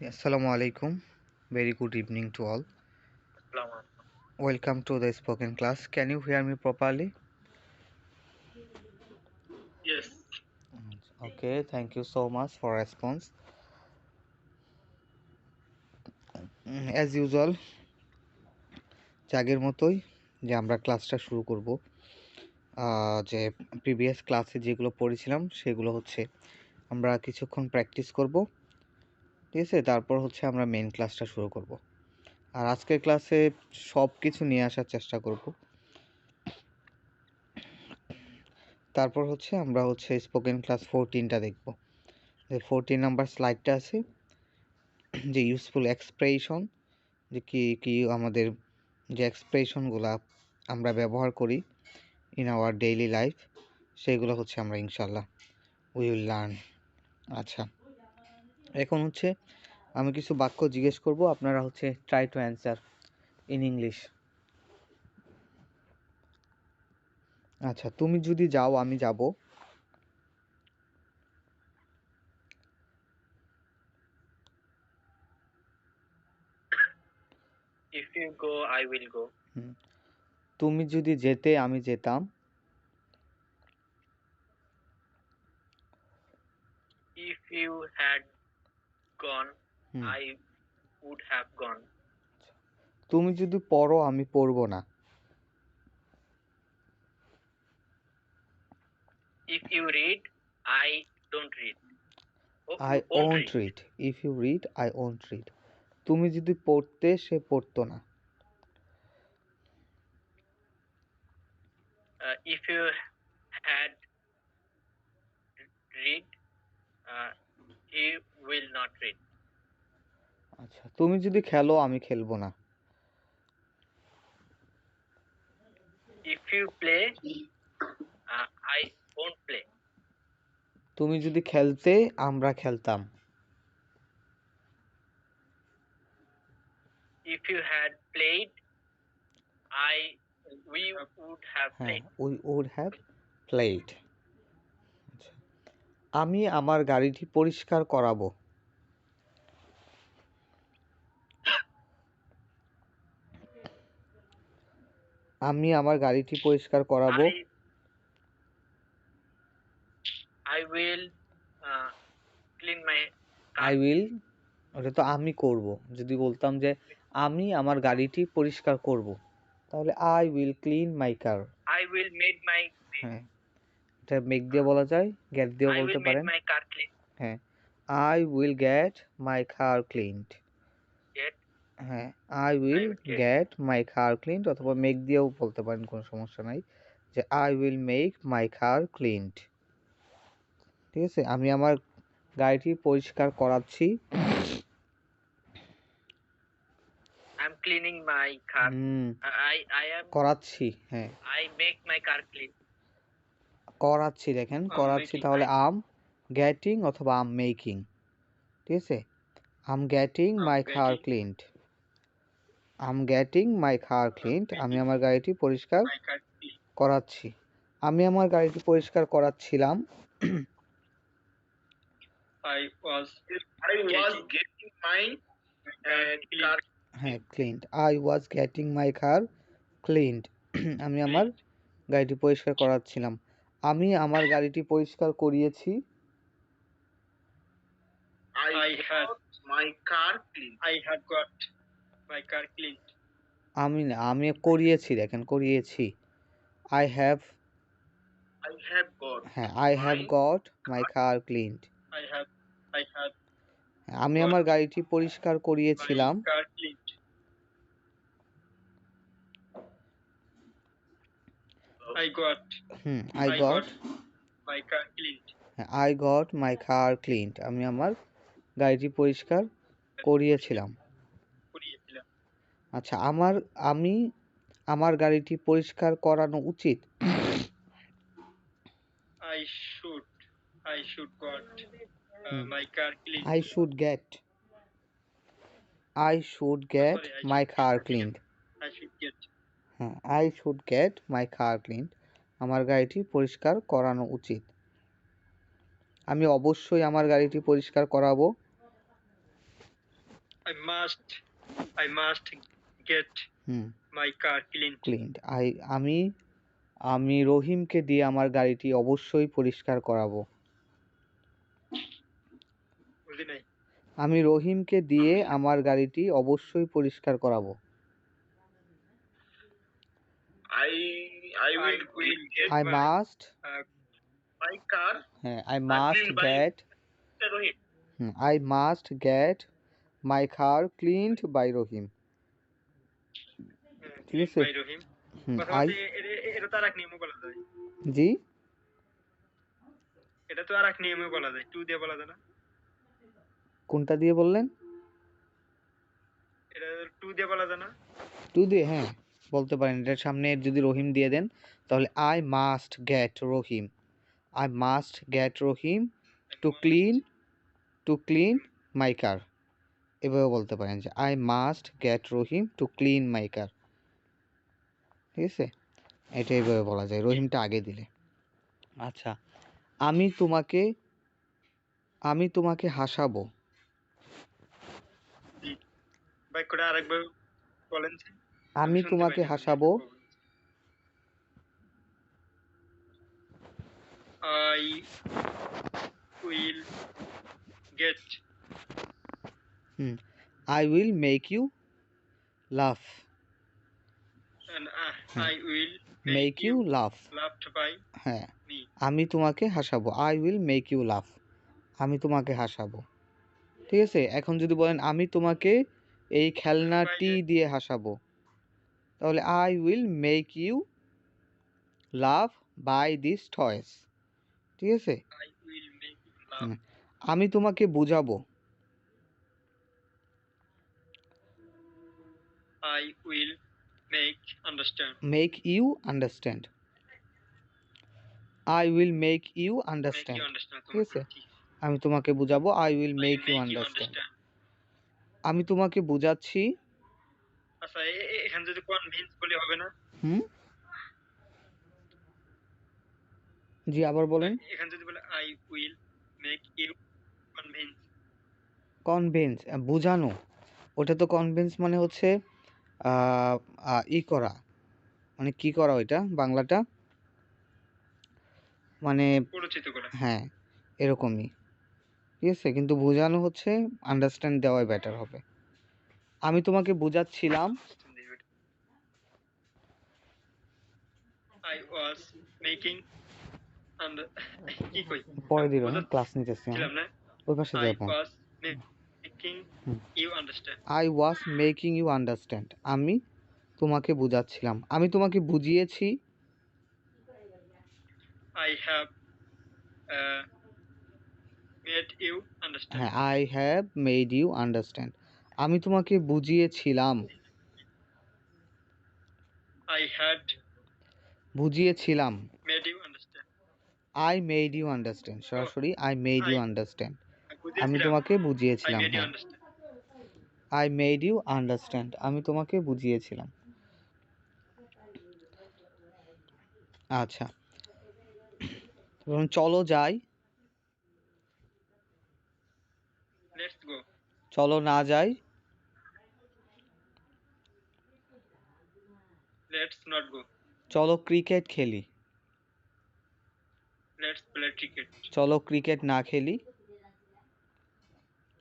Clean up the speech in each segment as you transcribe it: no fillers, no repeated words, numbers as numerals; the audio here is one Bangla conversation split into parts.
Assalamu alaikum. Very good evening to all. Welcome to the spoken class. Can you hear me properly? Yes. Okay, thank you so much for response. As usual, আগের মতোই যে আমরা ক্লাসটা শুরু করব। যে প্রিভিয়াস ক্লাসে যেগুলো পড়েছিলাম সেগুলো হচ্ছে আমরা কিছুক্ষণ প্র্যাকটিস করব, ঠিক আছে? তারপর হচ্ছে আমরা মেইন ক্লাসটা শুরু করব। আর আজকের ক্লাসে সব কিছু নিয়ে আসার চেষ্টা করব। তারপর হচ্ছে আমরা হচ্ছে স্পোকেন ক্লাস 14টা দেখব। যে 14 নাম্বার স্লাইডটা আছে, যে ইউজফুল এক্সপ্রেশন, যে কি আমাদের যে এক্সপ্রেশনগুলা আমরা ব্যবহার করি ইন আওয়ার ডেইলি লাইফ, সেগুলো হচ্ছে আমরা ইনশাল্লাহ উই উইল লার্ন। আচ্ছা, এখন হচ্ছে আমি কিছু বাক্য জিজ্ঞেস করব, আপনারা হচ্ছে try to answer in English. আচ্ছা, তুমি যদি যাও আমি যাব। If you go, I will go. তুমি যদি যেতে আমি যেতাম। If you had gone, I would have gone. তুমি যদি পড়ো আমি পড়বো না। If you read, I don't read. I won't read. If you read I won't read. তুমি যদি পড়তে সে পড়তো না। If you had read, he will not read. আচ্ছা, তুমি যদি খেলো আমি খেলবো না। If you play, I won't play. তুমি যদি খেলতে আমরা খেলতাম। If you had played, we would have হ্যাঁ, played. We would have played. আমি আমার গাড়িটি পরিষ্কার করাবো। আমি আমার গাড়িটি পরিষ্কার করাবো। I will clean my car. I will, ওটা তো আমি করব। যদি বলতাম যে আমি আমার গাড়িটি পরিষ্কার করব, তাহলে I will clean my car. I will make my হ্যাঁ, এটা মেক দিয়ে বলা যায়, গেট দিয়েও I বলতে will make পারেন। my car clean. হ্যাঁ, I will get my car cleaned. Get. হ্যাঁ, I will get. Gate my car cleaned, অথবা মেক দিয়েও বলতে পারেন, কোনো সমস্যা নাই। যে I will make my car cleaned, ঠিক আছে? আমি আমার গাড়িটি পরিষ্কার করাচ্ছি। I'm cleaning my car. I am করাচ্ছি, হ্যাঁ I make my car clean. করাচ্ছি, দেখেন করাচ্ছি, তাহলে আম গেটিং অথবা আম মেকিং, ঠিক আছে? I'm getting my car cleaned. I'm getting my car cleaned, আমি আমার গাড়িটি পরিষ্কার করাচ্ছি। আমি আমার গাড়িটি পরিষ্কার করাচ্ছিলাম। I was getting my car. হ্যাঁ, cleaned. I was getting my car cleaned. আমি আমার গাড়িটি পরিষ্কার করাচ্ছিলাম। আমি আমার গাড়িটি পরিষ্কার করিয়েছি। I had my car cleaned. I had got my car cleaned. আমি না, আমি করিয়েছি, দেখেন করিয়েছি। I have, got. হ্যাঁ I have got my car cleaned. I had আমি আমার গাড়িটি পরিষ্কার করিয়েছিলাম। car cleaned. I got I got my car cleaned. I got my car cleaned, আমি আমার গাড়িটি পরিষ্কার করিয়েছিলাম। আচ্ছা, আমি আমার গাড়িটি পরিষ্কার করানো উচিত। I should got my car cleaned. I should get my car cleaned. I should get. হ্যাঁ, I should get my car cleaned, আমার গাড়িটি পরিষ্কার করানো উচিত। আমি অবশ্যই আমার গাড়িটি পরিষ্কার করাবো। I must get hmm my car cleaned. Cleaned আমি রহিমকে দিয়ে আমার গাড়িটি অবশ্যই পরিষ্কার করাবো। বুঝি নাই। আমি রহিমকে দিয়ে আমার গাড়িটি অবশ্যই পরিষ্কার করাবো। I will get I must my car হ্যাঁ I must cleaned by get Rohit. I must get my car cleaned by Rahim. ঠিক Cleaned আছে by Rohim. কথা আই বলতে এটা তো আর এক নিয়মে বলা যায়। জি এটা তো আর এক নিয়মে বলা যায়, টু দিয়ে বলা যায় না? কোনটা দিয়ে বললেন? এটা টু দিয়ে বলা যায় না? টু দিয়ে হ্যাঁ বলতে পারেন। এটার সামনে যদি রহিম দিয়ে দেন তাহলে I must get Rahim to clean my car. এভাবে বলতে পারেন যে I must get Rahim to clean my car. ঠিক আছে, এটা এইভাবে বলা যায় রহিমটা আগে দিলে। আচ্ছা, আমি তোমাকে হাসাবো। বাক্যটা আরেকবার বলেন যে, আমি শুনতে তোমাকে পাইনি। হাসাবো। I will get I will make you laugh. and I will make you laugh. laughed by হ্যাঁ, me. আমি তোমাকে হাসাবো। I will make you laugh. আমি তোমাকে হাসাবো। ঠিক আছে, এখন যদি বলেন আমি তোমাকে এই খেলনাটি দিয়ে হাসাবো, তাহলে I will make you love by this toys. ঠিক আছে, I will make you laugh. আমি তোমাকে বুঝাবো। I will make understand. Make you understand. I will make you Make you understand. understand. ঠিক আছে, আমি তোমাকে বুঝাবো। I will I make will you make you understand. understand. আমি তোমাকে বুঝাচ্ছি। আচ্ছা, এখানে যদি কনভিন্স বলি হবে না? জি আবার বলেন। এখানে যদি বলে I will make you convince. Convince বুঝানো, ওটা তো কনভিন্স মানে হচ্ছে ই করা, মানে কি করা ওইটা বাংলাটা মানে পরিচিত করা। হ্যাঁ এরকমই। ঠিক আছে, কিন্তু বোঝানো হচ্ছে আন্ডারস্ট্যান্ড দেওয়াই বেটার হবে। আমি তোমাকে বোঝাচ্ছিলাম। I was making and কি কই পরে দিল হ্যাঁ, ক্লাস নিতেছি ছিলাম না? ওই পাশে I যাবো। was making you understand. I was making you understand. আমি তোমাকে বোঝাচ্ছিলাম। আমি তোমাকে বুঝিয়েছি। I have made you understand. হ্যাঁ, I have made you understand. আমি তোমাকে বুঝিয়েছিলাম। I had বুঝিয়েছিলাম। made you understand. I made you understand, সরাসরি আই মেড ইউ আন্ডারস্ট্যান্ড। আমি বুঝিয়েছিলাম। তোমাকে I বুঝিয়েছিলাম। made you হ্যাঁ, understand. I made you understand, আমি তোমাকে বুঝিয়েছিলাম। আচ্ছা, চলো যাই। Let's go. চলো না যাই। Let's not go. চলো ক্রিকেট খেলি। Let's play cricket. চলো ক্রিকেট না খেলি।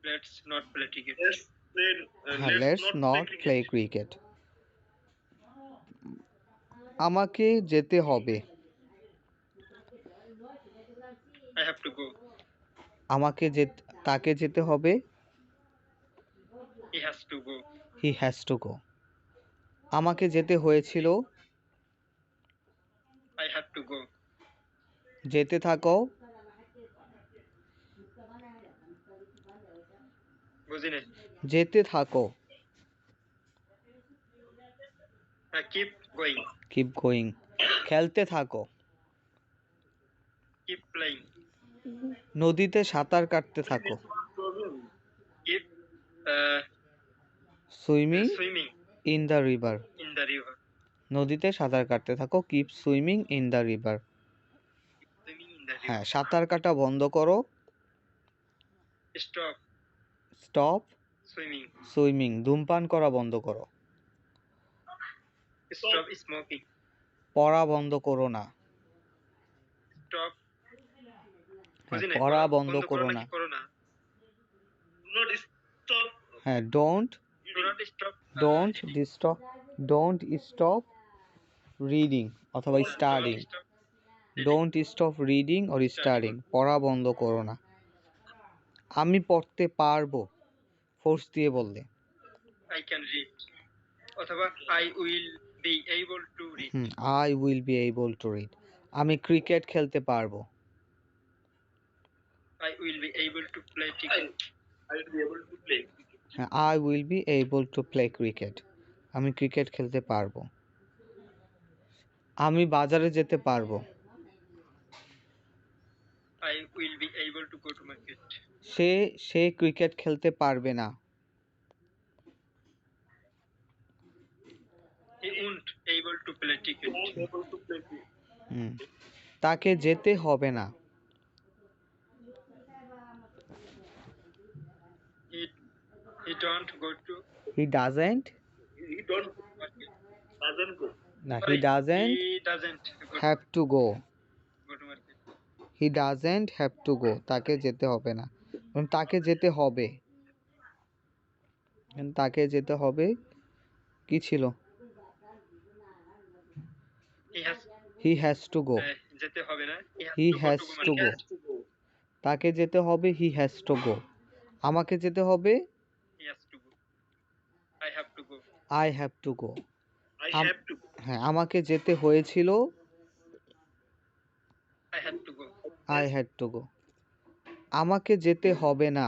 Let's not play cricket. হ্যাঁ, লেটস নট প্লে ক্রিকেট। আমাকে যেতে হবে। I have to go. তাকে যেতে হবে। He has to go. He has to go. আমাকে যেতে হয়েছিল। I have to go. যেতে থাকো। বুঝি নাই। যেতে থাকো। Keep going. Keep going. খেলতে থাকো। Keep playing. নদীতে সাঁতার কাটতে থাকো। Keep swimming swimming in the river. in the river. নদীতে সাঁতার কাটতে থাকো। Keep swimming in the river. Swimming in the river. হ্যাঁ, সাঁতার কাটা বন্ধ করো। Stop. Stop Swimming. সুইমিং। ধূমপান করা বন্ধ করো। Stop smoking. পড়া বন্ধ করো না। Stop. হ্যাঁ, বুঝি নাই, পড়া বন্ধ বন্ধ করো করো না। নাকি করো না? Do not stop. হ্যাঁ, don't Do not stop. Don't stop reading অথবা studying. Don't stop. Don't stop reading or studying. পড়া বন্ধ করো না। আমি পড়তে পারবো ফোর্স দিয়ে বললে। I can read. অথবা I will be able to read. I will be able to read. আমি ক্রিকেট খেলতে পারবো। I will be able to play cricket. I will be able to play cricket. হ্যাঁ, I will be able to play cricket. আমি ক্রিকেট খেলতে পারবো। আমি বাজারে যেতে পারবো। I will be able to go to market. Say cricket খেলতে পারবে না। He won't able to play cricket. তাকে যেতে হবে না। He don't go to. He doesn't Doesn't go. না, he doesn't He doesn't go have to go. to market. He doesn't have to go. তাকে যেতে হবে না। তাকে যেতে হবে। তাকে যেতে হবে কি ছিল? He has to go. যেতে হবে না। He has to go. go. তাকে যেতে হবে হি হ্যাজ টু গো। আমাকে যেতে হবে He has to go. I have to go. I have to go. I have to go. হ্যাঁ, আমাকে যেতে হয়েছিল I had to go. I had to go. আমাকে যেতে হবে না।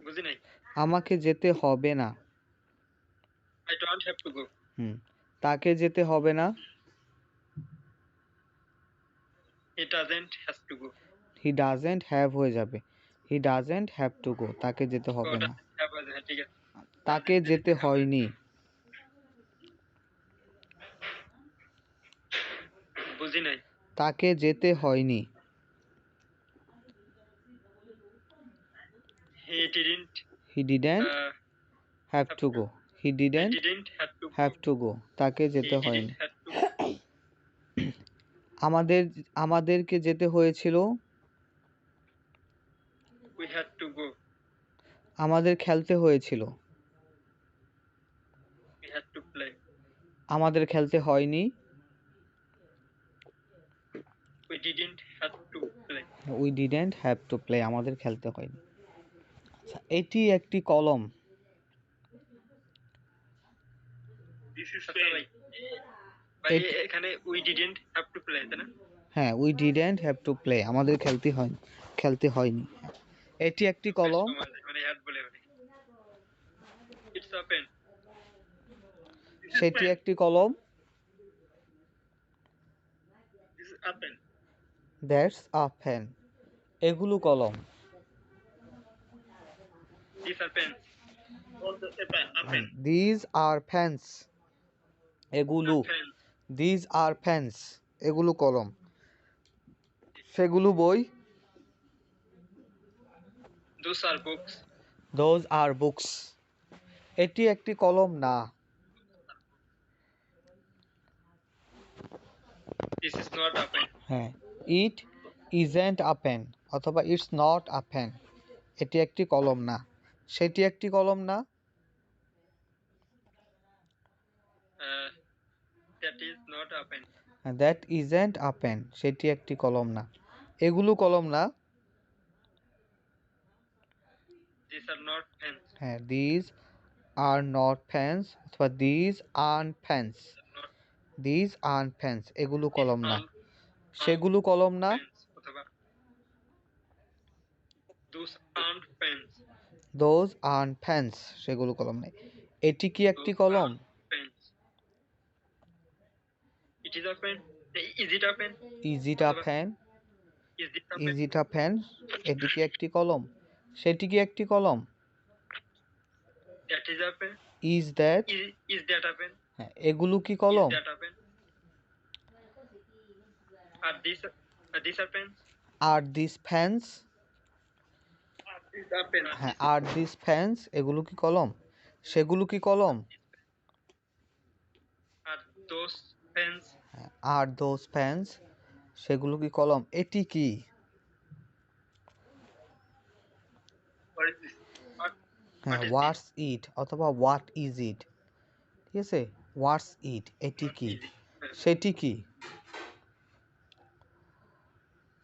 বুঝি নাই। আমাকে যেতে হবে না। I don't have to go. তাকে যেতে হবে না। He doesn't have to go. He doesn't have হয়ে যাবে। He doesn't have to go. তাকে যেতে হবে না। ঠিক আছে। তাকে যেতে হয়নি। বুঝি নাই। তাকে যেতে হয়নি। He didn't have to go. He didn't have to go. তাকে যেতে He হয়নি। didn't have to go. আমাদেরকে যেতে হয়েছিল। We had to go. আমাদের খেলতে হয়েছিল। We had to play. আমাদের খেলতে হয়নি। We didn't have to play. We didn't have to play. আমাদের খেলতে হয়নি। আচ্ছা, এটি একটি কলম। This is pen. এখানে we didn't have to play, তাই না? হ্যাঁ, we didn't have to play. আমাদের খেলতে হয়নি। এটি একটি কলম। মানে হ্যাড বলে মানে। It's a pen. সেটি একটি কলম। This is a pen. That's a pen. এগুলো কলম। These are pens. A pen. These are pens. এগুলো। Pens. These are pens. এগুলো কলম। সেগুলো বই। Those are books. Those are books. এটি একটি কলম না। This is not a pen. হ্যাঁ, ইট ইজেন্ট আ পেন অথবা ইটস নট আ পেন। এটি একটি কলম না। সেটি একটি কলম না। That is not a pen. That isn't a pen. সেটি একটি কলম না। এগুলো কলম না। These are not pens. হ্যাঁ, দিজ আর নট পেন্স অথবা these aren't pens. These aren't pens. এগুলো কলম না। সেগুলো কলম না। Pens. অথবা those aren't pens. Those aren't pens. সেগুলো কলম নেই। এটি কি একটি Those কলম? aren't pens. It is a pen. Is it a pen? Is it a pen? Is this a is pen? It a pen? এটি কি একটি কলম? সেটি কি একটি কলম? That is a pen. Is that? Is that a pen? হ্যাঁ, এগুলো কি কলম? Is that a pen? Are these are pens? Are this pens, The pen. হ্যাঁ আর দিস ফ্যান্স, এগুলো কি কলম? সেগুলো কি কলম? Are those pens? Are those pens, সেগুলো কি কলম? এটি কি? What is this? What? হ্যাঁ What is হোয়াটস ইট অথবা হোয়াট ইজ ইট, ঠিক আছে? হোয়াটস ইট, এটি What কি? is it? সেটি কি?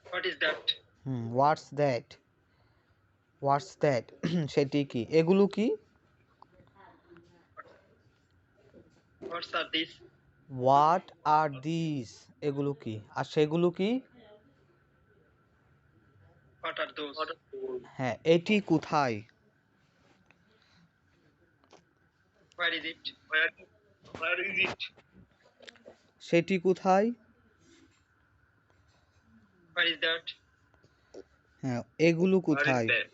What is that? What's that, what's that সেটি কি? এগুলো কি? What are these? What are this, এগুলো কি? আর সেগুলো কি? What are those? হ্যাঁ এটি কোথায়? Where is it? Where is it? সেটি কোথায়? Where is that? হ্যাঁ এগুলো Where is কোথায়? that?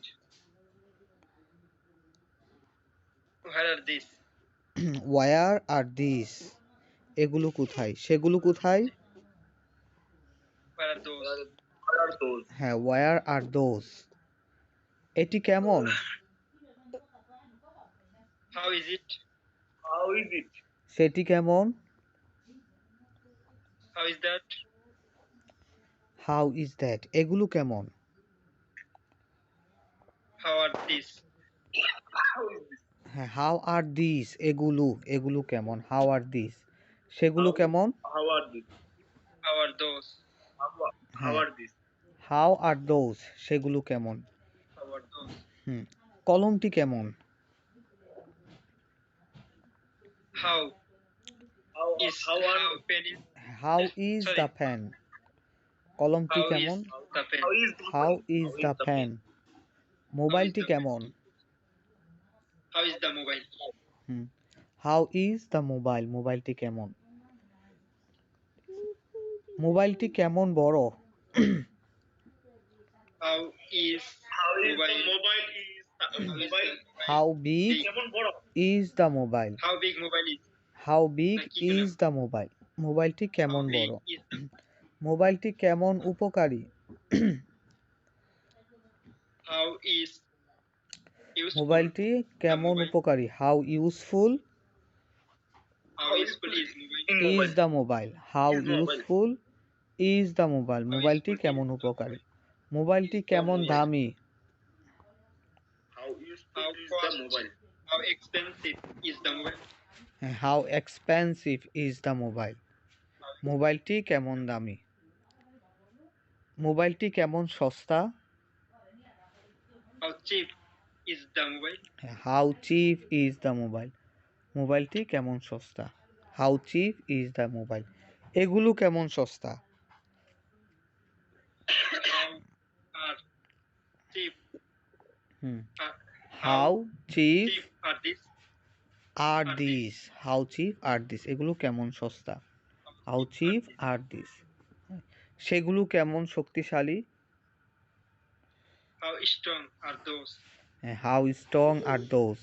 Where are these? Where are this, এগুলো কোথায়? সেগুলো কোথায়? Where are those? Where are those? হ্যাঁ ওয়ার আর দোজ, এটি কেমন? How is it? How is it? সেটি কেমন? How is that? How is that, এগুলো কেমন? How are these? How is this? হ্যাঁ হাউ আর দিস, এগুলো, এগুলো কেমন? হাউ আর দিস, সেগুলো কেমন? How are these? How are those? How হ্যাঁ are these? How are those, সেগুলো কেমন? How are those? কলমটি কেমন? How is how pen is? How is Sorry. The fan, কলমটি How is কেমন? the pen? How is the fan, মোবাইলটি the pen? কেমন? How is the mobile? How is the mobile, মোবাইলটি কেমন? মোবাইলটি কেমন বড়? How is mobile? Mobile is mobile. How big কেমন বড়? Is the mobile, How big mobile is? How big নাকি ইজ দ্য মোবাইল, মোবাইলটি কেমন How big বড়? is the মোবাইলটি কেমন উপকারী? how is useful? মোবাইলটি কেমন mobile. উপকারী? How useful How useful is mobile? Is the mobile, how Is mobile. Useful is the mobile, মোবাইলটি useful কেমন is the উপকারী? mobile? মোবাইলটি Is the কেমন mobile. দামি? How useful is the mobile? How expensive is the mobile? How expensive is the mobile, মোবাইলটি কেমন দামি? মোবাইলটি কেমন সস্তা? How cheap is the mobile? How cheap is the mobile, মোবাইলটি কেমন সস্তা? How cheap is the mobile, এগুলো কেমন সস্তা? How are cheap? How cheap Cheap are these? Are this, how cheap are this, এগুলো কেমন সস্তা? হাউ চিপ আর দিস, সেগুলো কেমন শক্তিশালী? How strong are those? How strong are those,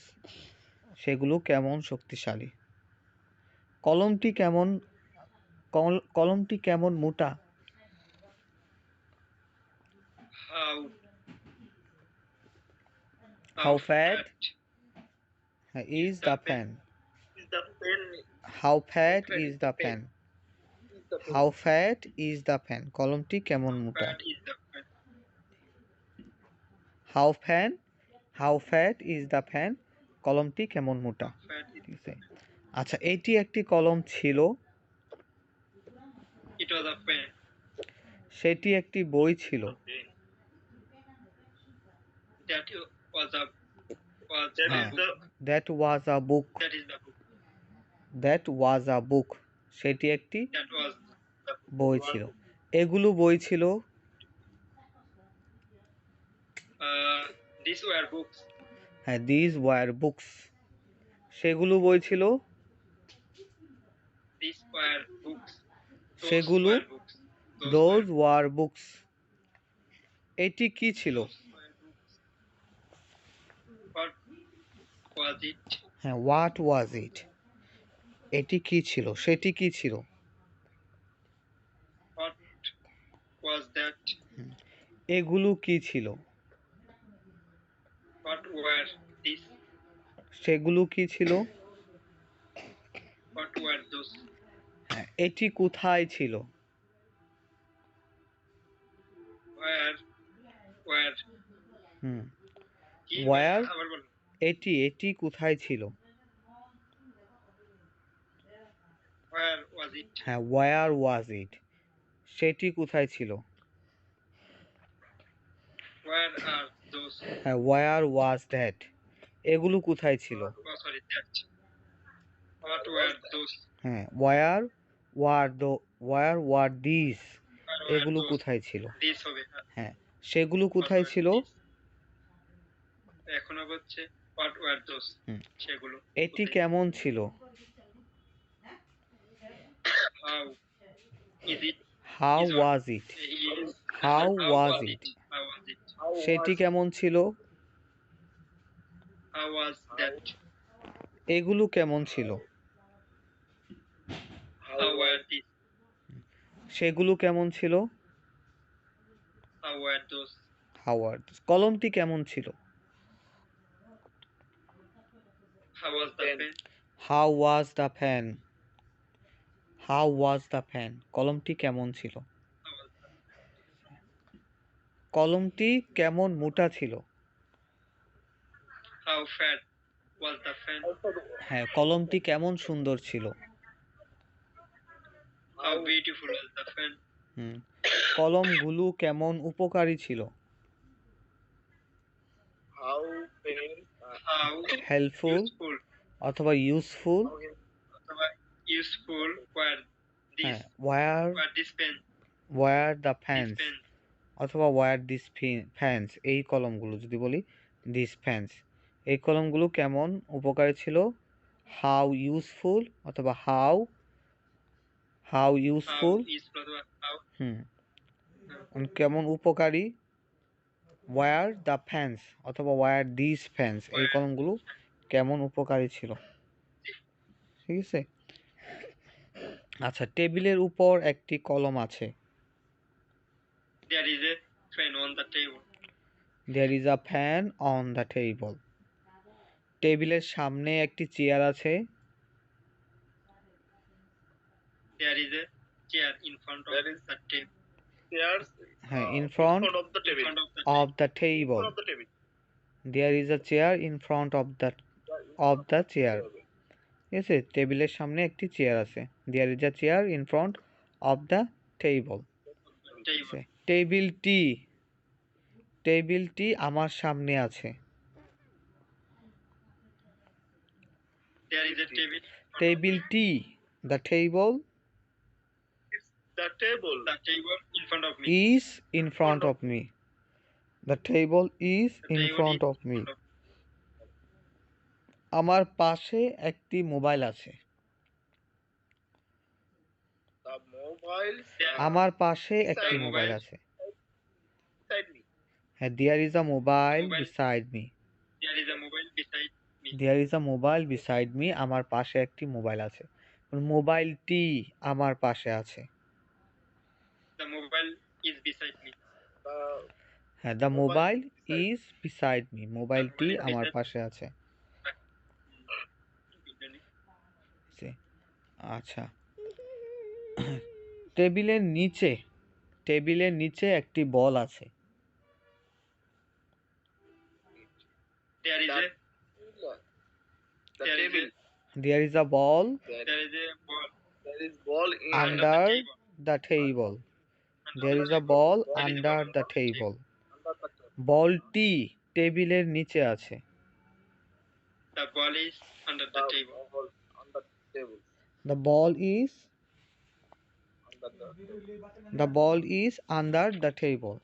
সেগুলো কেমন শক্তিশালী? কলমটি কেমন, কলমটি কেমন মোটা? How how fat is the pen? Fan, Is the pen? How fat is the pen? Fan, Is the pen? How fat is the fan, কলমটি কেমন মোটা? Fat is the pen? How fat is the fan, কলমটি কেমন মোটা? Fat is ঠিক আছে। আচ্ছা এটি একটি কলম ছিল, it was a pen. সেটি একটি বই ছিল, That was a হ্যাঁ that was a book, that is the book. That was a book, সেটি একটি That was the বই ছিল। এগুলো বই ছিল, these were books. হ্যাঁ দিজ ওয়ার বুকস, সেগুলো বই ছিল, These were books. Those সেগুলো were books. Those were books, এটি কি ছিল? Those were books. What was it? হ্যাঁ হোয়াট ওয়াজ ইট, এটি কি ছিল? সেটি কি ছিল? What was that? এগুলো কি ছিল? What were these? সেগুলো কি ছিল? What were those? হ্যাঁ, এটি কোথায় ছিল? Where? হুম কি ওয়ার আবার বল। এটি কোথায় ছিল? Where was it? হ্যাঁ, ওয়ার ওয়াজ ইট? সেটি কোথায় ছিল? Where are those? হ্যাঁ, ওয়ার ওয়াজ দ্যাট? এগুলো কোথায় ছিল? Oh, sorry, that. What were those? হ্যাঁ, where were this? Where were এগুলো those? কোথায় ছিল? These হবে। হ্যাঁ, সেগুলো What কোথায় were ছিল? these? এখন হবে হচ্ছে what were those? হুম, সেগুলো এটি কোথায়? কেমন ছিল? How is it? How Is or was it? is. How How was was it? it? How was it? সেটি কেমন ছিল? How was that? এগুলো কেমন ছিল? How were these? সেগুলো কেমন ছিল? How were those? হাওয়ার। কলমটি কেমন ছিল? How was the pen? How was the fan? How was the fan? কলমটি কেমন ছিল? How was the কলমটি কেমন মোটা ছিল? How fat was the fan? হ্যাঁ, কলমটি কেমন সুন্দর ছিল? How beautiful was the fan? হুম, কলমগুলো কেমন উপকারী ছিল? How how হেল্পফুল useful অথবা ইউজফুল? অথবা useful were these হ্যাঁ, were were this pen the this pens pen অথবা ওয়ার দিস ফ্যান্স? এই কলমগুলো যদি বলি দিস ফ্যান্স, এই কলমগুলো কেমন উপকারী ছিল? হাউ ইউজফুল অথবা হাউ how ইউজফুল? useful অথবা how কেমন উপকারী? ওয়ার দ্য ফ্যান্স অথবা ওয়ার দিস ফ্যান্স? এই were কলমগুলো কেমন উপকারী ছিল? ঠিক আছে। আচ্ছা, টেবিলের উপর একটি কলম আছে। there is a fan on the table. There is a fan on the table. টেবিলের সামনে একটি চেয়ার আছে। There is a chair in front of the table. Chairs হ্যাঁ, in front of the table. In front of the of table. The table. Of the table. There is a chair in front of the chair. ঠিক আছে, টেবিলের সামনে একটি চেয়ার আছে। There is a chair in front of the table. Table. টেবিলটি আমার সামনে আছে। There is a table. টেবিলটি the table The table. The table in front of me. Is in front of me. The table is The in table front is of me. in front of আমার পাশে একটি মোবাইল আছে। the mobile. আমার পাশে একটি Beside মোবাইল mobile. আছে। Beside me. হ্যাঁ, there is a mobile Mobile. Beside me. There is a mobile beside me. There is a mobile beside me. আমার পাশে একটি মোবাইল আছে। মোবাইলটি আমার পাশে আছে। The mobile is beside me. হ্যাঁ, the mobile beside is beside me. মোবাইলটি mobile is আমার beside পাশে আছে। me. জি, আচ্ছা। টেবিলের নিচে একটি বল আছে। There is a there is a there is a ball there is a ball. There is ball in under the table. The table. Under there the is a table. Ball There is a under ball the on the table. Under the table. বলটি টেবিলের নিচে আছে। The ball is under the table. On the table. The ball is Under the the ball is under the table.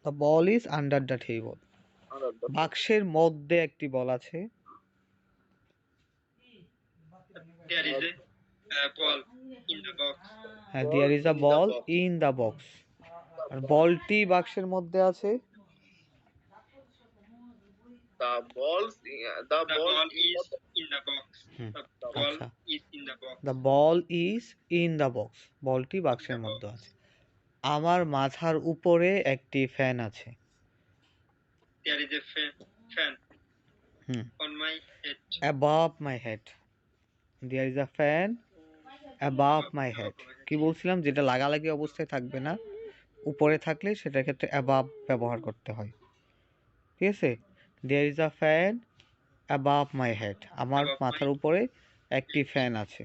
The ball is under the table. under the বাক্সের মধ্যে একটি বল আছে। there is a ball in the box. হ্যাঁ, there is a ball in the box. আর বলটি বাক্সের মধ্যে আছে। The ball is in the box. Hmm, The ball আচ্ছা। is in the box. The ball is in the box. বলটি বাক্সের মধ্যে আছে। আমার মাথার উপরে একটি ফ্যান আছে। There is a fan hmm. on my head. Above my head. There is a fan above my head. কি বলছিলাম, যেটা লাগালাগি অবস্থায় থাকবে না, উপরে থাকলে সেটার ক্ষেত্রে above ব্যবহার করতে হয়। ঠিক আছে? There is a fan above my head. আমার Above মাথার my উপরে একটি ফ্যান আছে।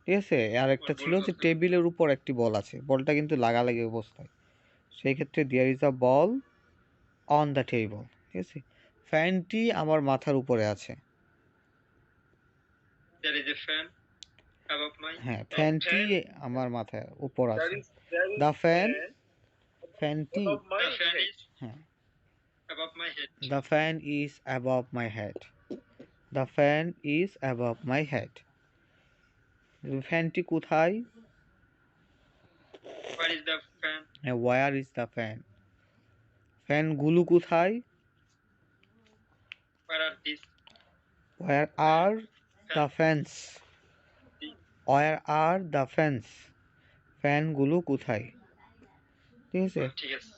ঠিক আছে? আর একটা ছিল যে টেবিলের উপর একটি বল আছে। বলটা কিন্তু লাগালাগি অবস্থায়। সেই ক্ষেত্রে there is a ball on the table. ঠিক আছে? ফ্যানটি আমার মাথার উপরে আছে। There is a fan above my হ্যাঁ, head. ফ্যানটি আমার মাথার উপর There আছে। is there is the fan, fan ফ্যানটি, above my the fan head. is হ্যাঁ, above my head. The fan is above my head. The fan is above my head. ফ্যানটি কোথায়? Where is the fan? হ্যাঁ, ওয়্যার ইজ দ্য ফ্যান। ফ্যানগুলো কোথায়? Where are these? Where are the fans. Where are the fans. ফ্যানগুলো কোথায়? ঠিক আছে? ঠিক আছে।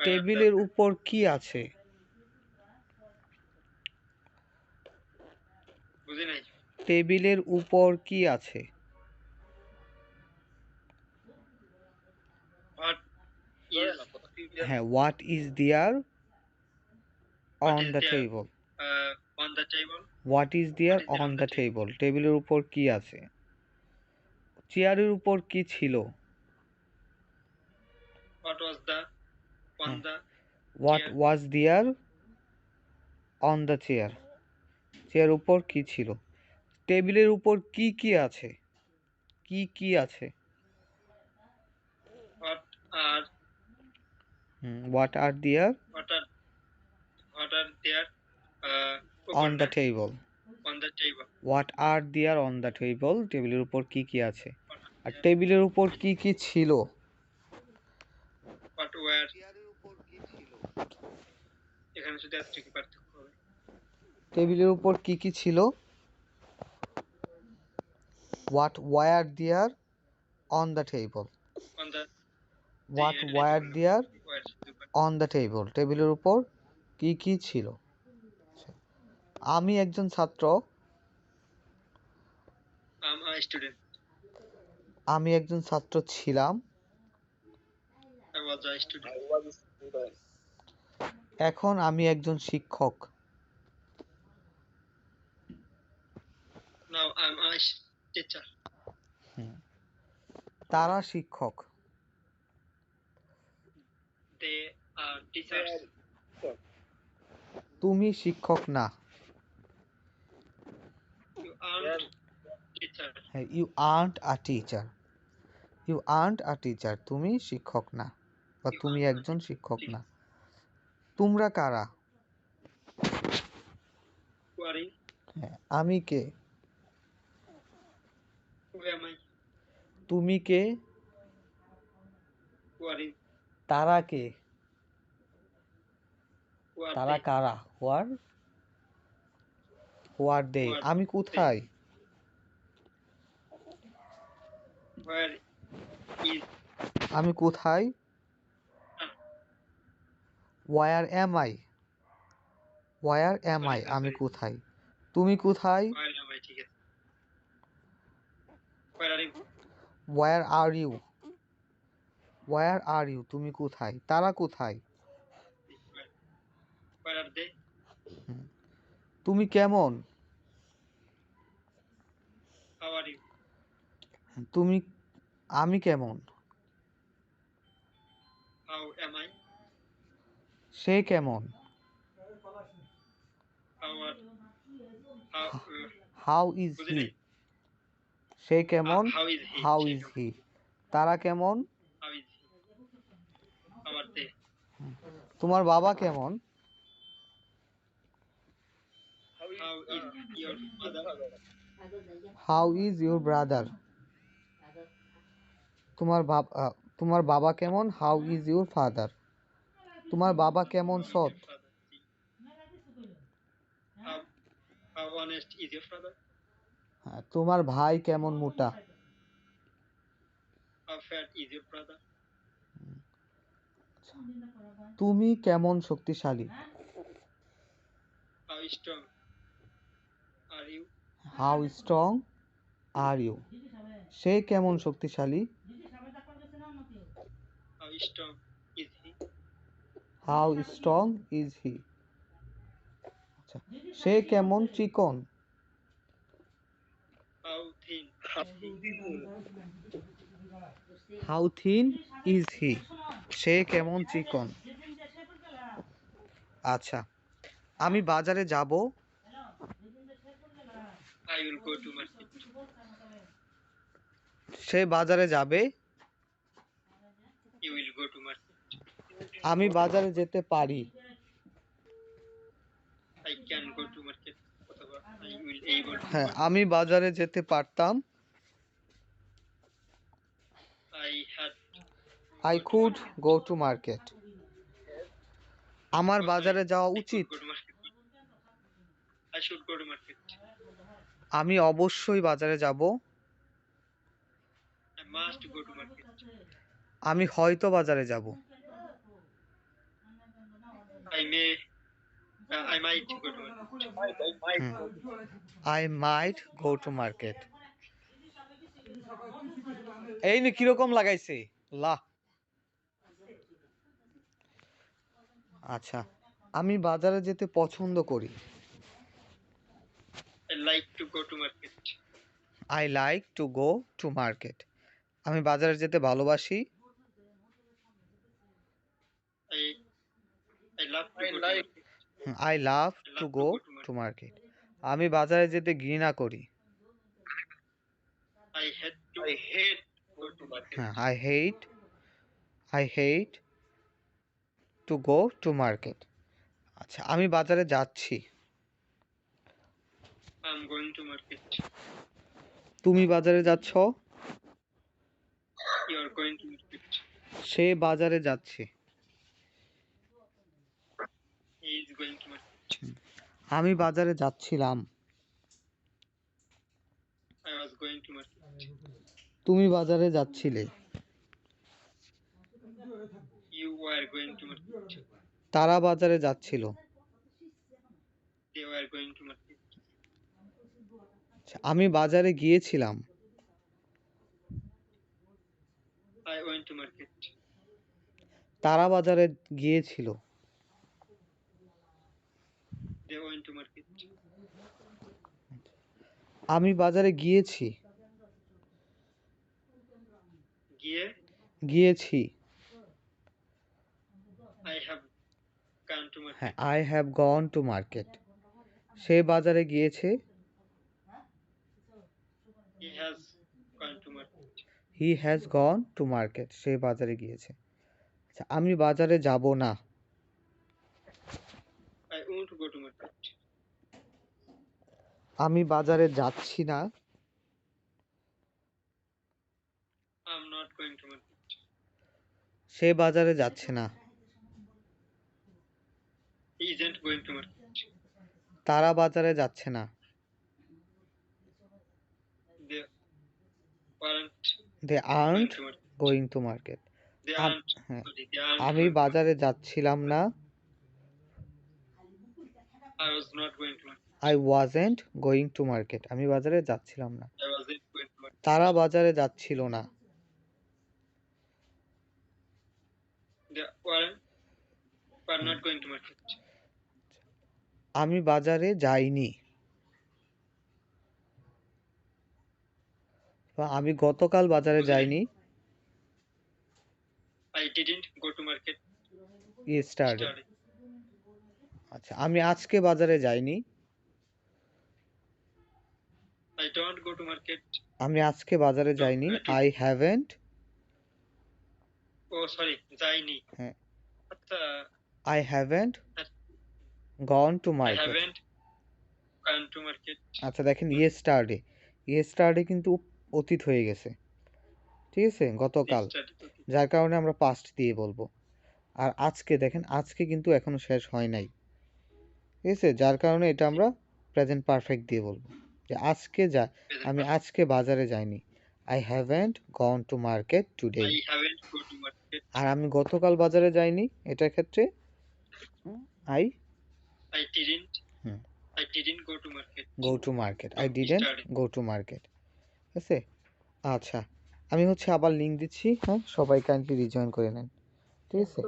টেবিলের উপর কি আছে? বুঝি নাই। টেবিলের উপর কি আছে? What is হ্যাঁ, what is there what on is the there table. on the table? What is there What is there on on the the table. টেবিলের উপর কি আছে? চেয়ারের উপর কি ছিল? What was the on হ্যাঁ, the what chair? Was there on the chair. Chair উপর কি ছিল? টেবিলের উপর কি কি আছে? কি কি আছে? What are what are there what are there on the উপর না? Table. On the table? What are there on the table. টেবিলের উপর কি কি আছে? What are R there? টেবিলের উপর কি কি ছিল? What were চেয়ারের উপর কি ছিল? এখানে শুধু একটু পার্থক্য হবে। টেবিলের উপর কি কি ছিল? What were there on the table. On the what were there on the table. টেবিলের উপর কি কি ছিল? আমি একজন ছাত্র। I'm a student. আমি একজন ছাত্র ছিলাম। I was a student. এখন আমি একজন শিক্ষক। Now I'm a teacher. তারা শিক্ষক। They are teachers. তুমি শিক্ষক না। You aren't teacher. You aren't a teacher. You aren't a teacher. তুমি শিক্ষক না, বা You তুমি aren't a একজন শিক্ষক teacher. না। তোমরা কারা? Who are you? আমি কে? Who am I? তুমি কে? Who are you? তারা কে? Who are তারা they? কারা? হোয়ার হোয়ার দে। Who are আমি they? কোথায়? Where is আমি কোথায়? Where am I. Where am I. আমি কোথায়? তুমি কোথায়? where am I? ঠিক আছে। Where are you? Where are you. Where are you. তুমি কোথায়? তারা কোথায়? Where are they? তুমি কেমন? How are you? তুমি, আমি কেমন? How am I? সে কেমন? How are how how is বুঝি হি। নাই। সে কেমন? How is he? How say is কেমন? হি। তারা কেমন? How is he? How are they? তোমার বাবা কেমন? How is your mother? How is your brother. তোমার বাবা কেমন? How is your father. তোমার বাবা কেমন How is সৎ? your father? How how honest is your father? তোমার ভাই কেমন মোটা? How fat is your brother? তুমি কেমন শক্তিশালী? How strong are you? How strong are you? সে কেমন শক্তিশালী? How strong is he? How strong is he? আচ্ছা, সে কেমন চিকন? How thin is he? How thin is he? সে কেমন চিকন? আচ্ছা, আমি বাজারে যাব। I will go to market. সে বাজারে যাবে। You will go to market. আমি বাজারে যেতে পারি। I can go to market. অথবা I will able to হ্যাঁ, go. আমি বাজারে যেতে পারতাম। I had I could go to market. আমার বাজারে যাওয়া উচিত। go to market. I should go to market. আমি অবশ্যই বাজারে যাব। I must go to market. আমি হয়তো বাজারে যাব। I might go to market. I might go to market. এই নে কিরকম লাগাইছে লা। আচ্ছা, আমি বাজারে যেতে পছন্দ করি। I like to go to market. I like to go to market. আমি বাজারে যেতে ভালোবাসি। I love to go to market. I love to go to market. আমি বাজারে যেতে ঘৃণা করি। I hate go to market. হ্যাঁ, I hate to go to market. আচ্ছা, আমি বাজারে যাচ্ছি। I'm going to market. তুমি বাজারে যাচ্ছ। You are going to market. সে বাজারে যাচ্ছে। He is going to market. আমি বাজারে যাচ্ছিলাম। I was going to market. তুমি বাজারে যাচ্ছিলে। You were going to market. তারা বাজারে যাচ্ছিল। They were going to market. আচ্ছা, আমি বাজারে গিয়েছিলাম। I went to market. তারা বাজারে গিয়েছিল। They went to market. আমি বাজারে গিয়েছি। গিয়েছি। I have gone to market. হ্যাঁ, I have gone to market. সে বাজারে গিয়েছে। He has gone to market. He has gone to market. সে বাজারে গিয়েছে। আচ্ছা, আমি বাজারে যাব না। I won't go to market. আমি বাজারে যাচ্ছি না। I'm not going to market. সে বাজারে যাচ্ছে না। He isn't going to market. তারা বাজারে যাচ্ছে না। They aren't they aren't going to market. Going to market. They um- aren't. হ্যাঁ, Sorry, they aren't আমি going to বাজারে যাচ্ছিলাম না। market. I was not going to market. I wasn't going to market. আমি বাজারে যাচ্ছিলাম না। I wasn't going to market. তারা বাজারে যাচ্ছিল না। They were not going to market. আমি বাজারে যাইনি। বা আমি গতকাল বাজারে যাইনি। I didn't go to market yesterday. yesterday. আচ্ছা, আমি আজকে বাজারে যাইনি। I don't go to market. আমি আজকে বাজারে যাইনি। I haven't. Oh, sorry, যাইনি। হ্যাঁ, আচ্ছা, I haven't gone to I market. haven't gone to market. আচ্ছা, দেখেন ইয়েস্টারডে। ইয়েস্টারডে কিন্তু অতীত হয়ে গেছে। ঠিক আছে, গতকাল। Yesterday. যার কারণে আমরা পাস্ট দিয়ে বলবো। আর আজকে দেখেন, আজকে কিন্তু এখনো শেষ হয় নাই। ঠিক আছে, যার কারণে এটা আমরা প্রেজেন্ট পারফেক্ট দিয়ে বলবো যে আজকে আমি আজকে বাজারে যাইনি। I haven't gone to market today. I haven't go to market. আর আমি গতকাল বাজারে যাইনি, এটার ক্ষেত্রে I I didn't. Hmm I didn't go to market. go to market. I didn't Yesterday. go to market. ঠিক আছে? আচ্ছা, আমি হচ্ছে আবার লিঙ্ক দিচ্ছি, হ্যাঁ? সবাই কাইন্ডলি রিজয়েন করে নেন। ঠিক আছে?